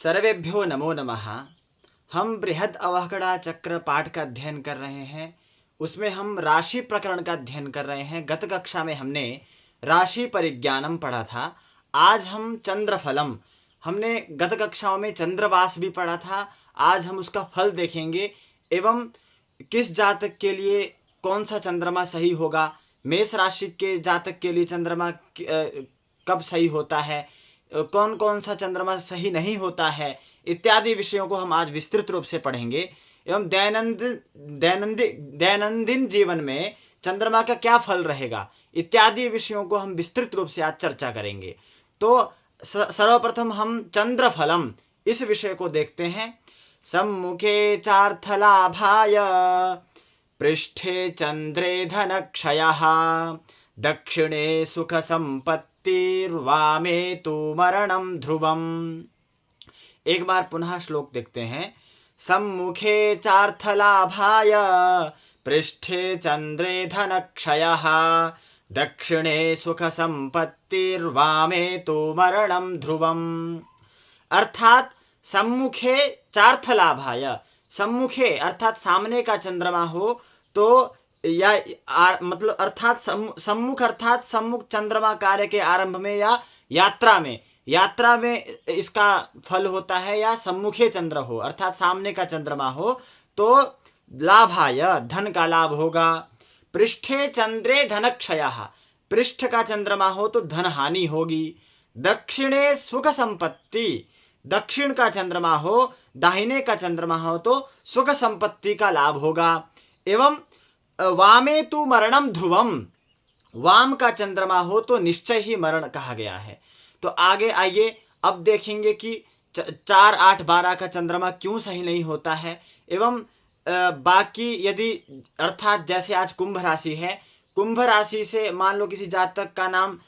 सर्वेभ्यो नमो नमः। हम बृहद अवकड़ा चक्र पाठ का अध्ययन कर रहे हैं। उसमें हम राशि प्रकरण का अध्ययन कर रहे हैं। गत कक्षा में हमने राशि परिज्ञानम पढ़ा था। आज हम चंद्रफलम, हमने गत कक्षाओं में चंद्रवास भी पढ़ा था। आज हम उसका फल देखेंगे एवं किस जातक के लिए कौन सा चंद्रमा सही होगा, मेष राशि के जातक के लिए चंद्रमा कब सही होता है, कौन कौन सा चंद्रमा सही नहीं होता है, इत्यादि विषयों को हम आज विस्तृत रूप से पढ़ेंगे। एवं दैनंदिन जीवन में चंद्रमा का क्या फल रहेगा, इत्यादि विषयों को हम विस्तृत रूप से आज चर्चा करेंगे। तो सर्वप्रथम हम चंद्रफलम इस विषय को देखते हैं। सम्मुखे चार्थलाभाय पृष्ठे चंद्रे धनक्षयः दक्षिणे सुख संपत्तिर्वामे तु मरणं ध्रुवम्। एक बार पुनः श्लोक देखते हैं। सम्मुखे चार्थलाभाय पृष्ठे चंद्रे धनक्षयः दक्षिणे सुख संपत्तिर्वामे तु मरणं ध्रुवम्। अर्थात सम्मुखे चार्थलाभाय, सम्मुखे अर्थात सामने का चंद्रमा हो तो या मतलब अर्थात सम्मुख अर्थात सम्मुख चंद्रमा कार्य के आरंभ में या यात्रा में इसका फल होता है, या सम्मुखे चंद्र हो अर्थात सामने का चंद्रमा हो तो लाभाय धन का लाभ होगा। पृष्ठे चंद्रे धनक्षयः, पृष्ठ का चंद्रमा हो तो धन हानि होगी। दक्षिणे सुख संपत्ति, दक्षिण का चंद्रमा हो, दाहिने का चंद्रमा हो तो सुख संपत्ति का लाभ होगा। एवं वामे तु मरणम ध्रुवम, वाम का चंद्रमा हो तो निश्चय ही मरण कहा गया है। तो आगे आइए अब देखेंगे कि 4, 8, 12 का चंद्रमा क्यों सही नहीं होता है। एवं बाकी यदि अर्थात जैसे आज कुंभ राशि है, कुंभ राशि से मान लो किसी जातक का नाम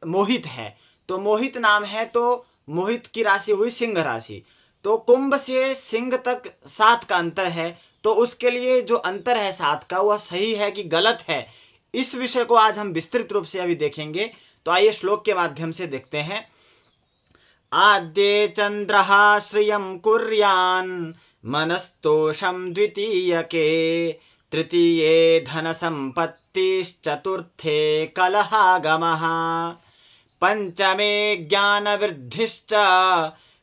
मोहित है, तो मोहित नाम है तो मोहित की राशि हुई सिंह राशि, तो कुंभ से सिंह तक 7 का अंतर है, तो उसके लिए जो अंतर है 7 का वह सही है कि गलत है, इस विषय को आज हम विस्तृत रूप से अभी देखेंगे। तो आइए श्लोक के माध्यम से देखते हैं। आद्ये चंद्रः श्रियं कुर्यान् मनस्तोषं द्वितीयके तृतीये धन संपत्तिश्चतुर्थे कलहागमः पंचमे ज्ञान वृद्धिश्च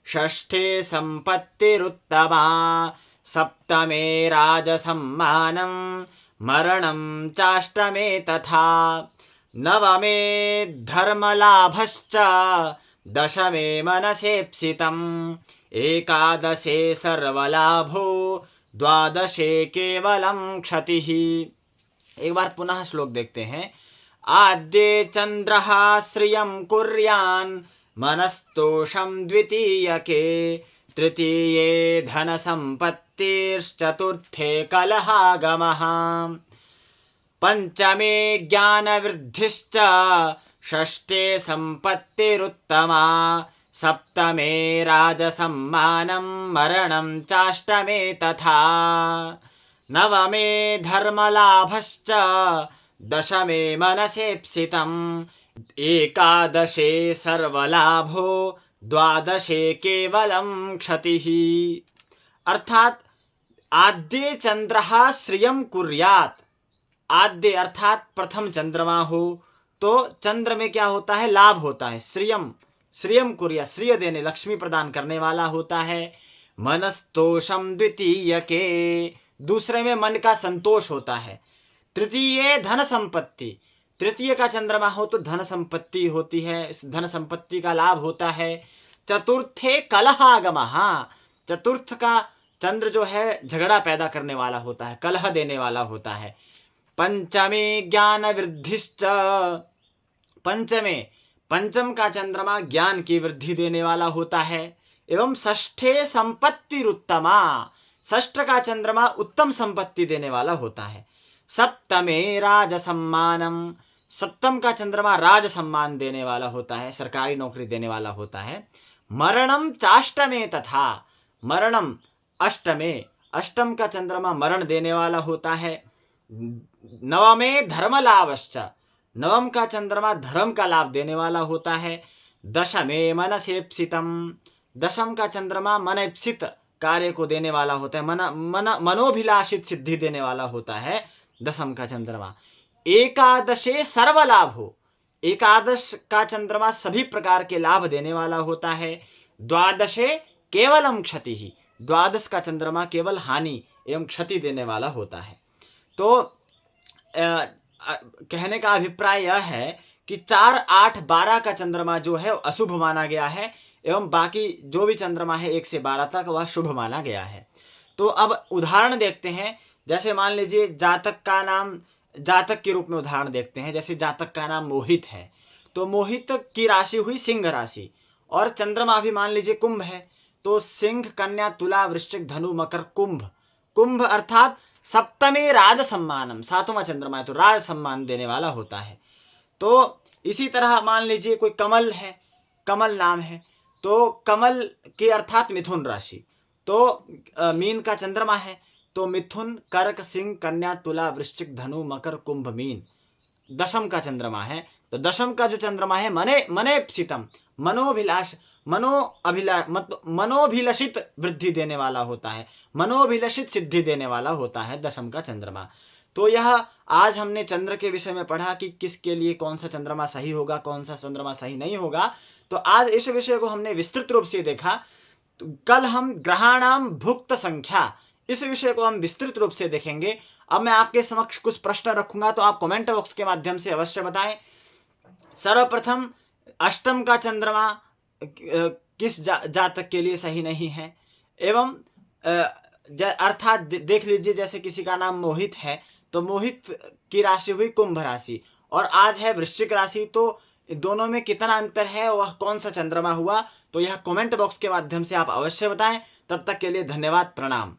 षष्ठे संपत्तिरुत्तमा सप्तमे राजसम्मानं मरणं चाष्टमे तथा नवमे धर्मलाभश्च दशमे मनसेप्सितम् एकादशे सर्वलाभो द्वादशे केवलं क्षतिः। एक बार पुनः श्लोक देखते हैं। आद्ये चंद्रः श्रियं कुर्यान् मनस्तोषं द्वितीयके तृतीये धन संपत्तिश्चतुर्थे कलहागमः पंचमे ज्ञान वृद्धिश्च षष्ठे संपत्तिरुत्तमा सप्तमे राजसम्मानं मरणं चाष्टमे तथा नवमे धर्मलाभश्च दशमे मनसेप्सितम् एकादशे सर्वलाभो द्वादशे केवलं क्षतिः। अर्थात आद्ये चंद्रः श्रियं कुर्यात्, आद्य अर्थात प्रथम चंद्रमा हो तो चंद्र में क्या होता है, लाभ होता है। श्रियम कुर्या, श्रिय देने, लक्ष्मी प्रदान करने वाला होता है। मनस्तोषम द्वितीय के, दूसरे में मन का संतोष होता है। तृतीय धन संपत्ति, तृतीय का चंद्रमा हो तो धन संपत्ति होती है, इस धन संपत्ति का लाभ होता है। चतुर्थे कलहागमः, चतुर्थ का चंद्र जो है झगड़ा पैदा करने वाला होता है, कलह देने वाला होता है। पंचमे ज्ञान वृद्धिश्च, पंचमे पंचम का चंद्रमा ज्ञान की वृद्धि देने वाला होता है। एवं षष्ठे संपत्तिरुत्तमा, षष्ठ का चंद्रमा उत्तम संपत्ति देने वाला होता है। सप्तमे राजसम्मानम, सप्तम का चंद्रमा राज सम्मान देने वाला होता है, सरकारी नौकरी देने वाला होता है। मरणम चाष्टमे तथा, मरणम अष्टमे, अष्टम का चंद्रमा मरण देने वाला होता है। नवमे धर्मलाभश्च, नवम का चंद्रमा धर्म का लाभ देने वाला होता है। दशमे मनसेप्सितम, दशम का चंद्रमा मनईप्सित कार्य को देने वाला होता है, मनोभिलाषित सिद्धि देने वाला होता है दशम का चंद्रमा। एकादशे सर्वलाभ हो, एकादश का चंद्रमा सभी प्रकार के लाभ देने वाला होता है। द्वादशे केवलम क्षति ही, द्वादश का चंद्रमा केवल हानि एवं क्षति देने वाला होता है। तो कहने का अभिप्राय यह है कि 4, 8, 12 का चंद्रमा जो है अशुभ माना गया है एवं बाकी जो भी चंद्रमा है 1 से 12 तक वह शुभ माना गया है। तो अब उदाहरण देखते हैं। जैसे मान लीजिए जातक का नाम, जातक के रूप में उदाहरण देखते हैं। जैसे जातक का नाम मोहित है, तो मोहित की राशि हुई सिंह राशि और चंद्रमा भी मान लीजिए कुंभ है, तो सिंह, कन्या, तुला, वृश्चिक, धनु, मकर, कुंभ। कुंभ अर्थात सप्तमे राज सम्मानम, 7वां चंद्रमा है तो राज सम्मान देने वाला होता है। तो इसी तरह मान लीजिए कोई कमल है, कमल नाम है, तो कमल के अर्थात मिथुन राशि, तो मीन का चंद्रमा है, तो मिथुन, कर्क, सिंह, कन्या, तुला, वृश्चिक, धनु, मकर, कुंभ, मीन दशम का चंद्रमा है। तो दशम का जो चंद्रमा है मनेप्सितम, मनोभिलषित वृद्धि देने वाला होता है, मनोभिलषित सिद्धि देने वाला होता है दशम का चंद्रमा। तो यह आज हमने चंद्र के विषय में पढ़ा कि किसके लिए कौन सा चंद्रमा सही होगा, कौन सा चंद्रमा सही नहीं होगा। तो आज इस विषय को हमने विस्तृत रूप से देखा। तो कल हम ग्रहाणाम भुक्त संख्या, इस विषय को हम विस्तृत रूप से देखेंगे। अब मैं आपके समक्ष कुछ प्रश्न रखूंगा, तो आप कमेंट बॉक्स के माध्यम से अवश्य बताएं। सर्वप्रथम, अष्टम का चंद्रमा किस जातक के लिए सही नहीं है, एवं अर्थात देख लीजिए जैसे किसी का नाम मोहित है, तो मोहित की राशि हुई कुंभ राशि और आज है वृश्चिक राशि, तो दोनों में कितना अंतर है, वह कौन सा चंद्रमा हुआ, तो यह कमेंट बॉक्स के माध्यम से आप अवश्य बताएं। तब तक के लिए धन्यवाद, प्रणाम।